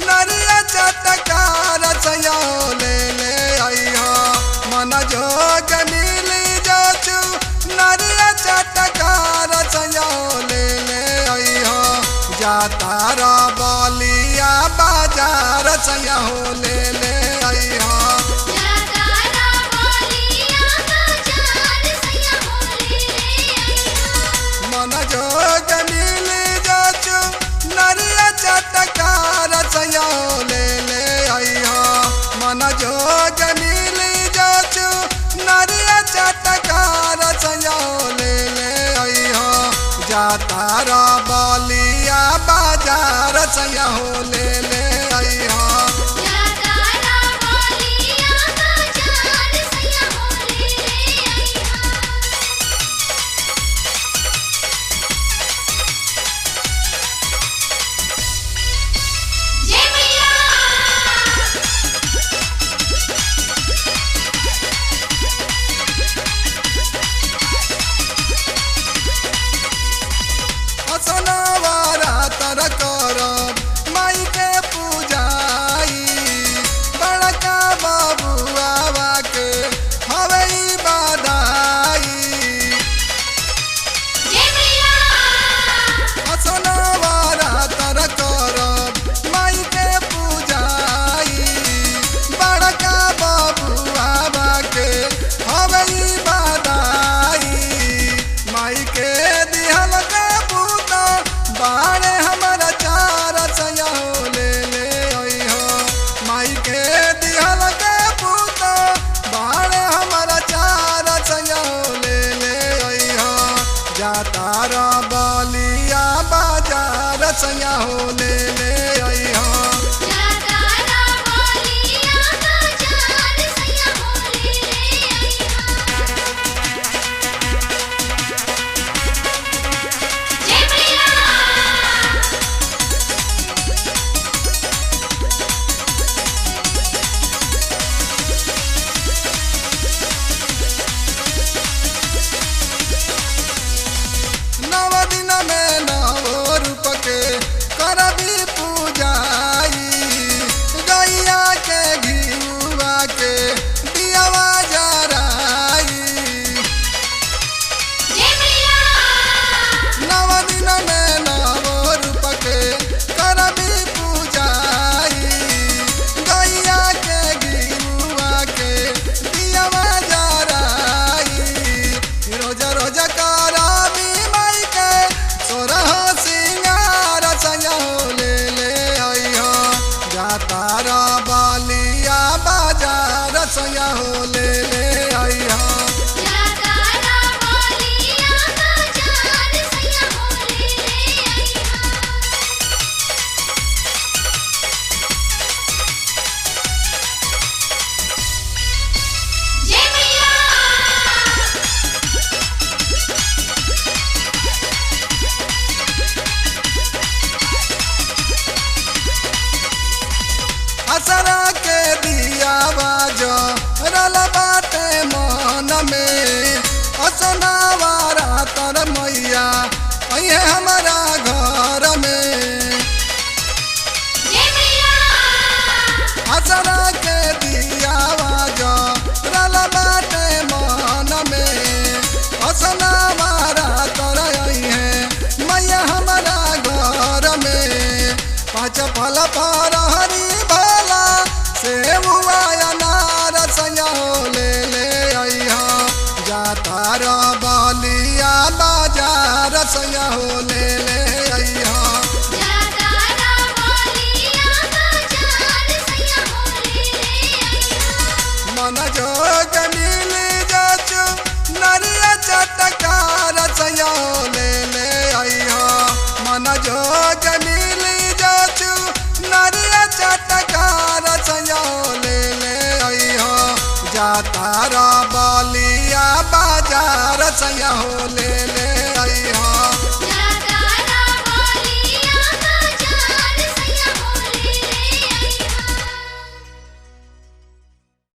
नरिया चटकार सया ले ले आइहा मन जोग मिली जाचू नरिया चटकार सया ले ले आइहा जातारा बलिया बाजार सया हो ले ले आइहा मन जोग मिली जाचू नरिया चटकार सया ले ले आइहा मन जोग मिली जाचू नरिया चटकार सया ले ले आइहा जातारा बलिया बाजार सया हो ले ले आइहा असनवारा तर करब माई के पूजाई बड़का बबुआ के हवे बधाई असनवारा तर करब माई के पूजाई बड़का बबुआ के हवे बधाई माई के दिहल बाणे हमारा चार सया हो ले ले आइहा माई के दिहल के पूत बाणे हमारा चार सया हो ले ले आइहा जातारा बलिया बाजार सया हो ले ले आइहा नव दिन में नव रूप के करबी पूजाई गैया के घिउआ के दियावा जराई नव दिन में नव रूप के करबी पूजाई गैया के घिउआ के दियावा जराई रोज रोज करबी सिंगार सया हो ले ले आइहा जातारा बलिया बाजार सया हो ले ले आइहा असरा के दिया बाजा रल बाटे मन में असनावारा तर मैया अये हमारा घर में असरा के दिया बाजा रल बाटे मन में असनावारा तर अये मैया हमारा घर में पाँच फल पर हरी सेबुआ अनार सया हो ले ले आइहा जातारा बलिया बाजार सया हो ले ले आइहा मन जोग मिली जाचू नरिया चटकार सया हो ले ले आइहा मन जोग मिली जाचू नरिया चटकार सया हो ले ले आइहा जातारा बलिया बाजार सया हो ले ले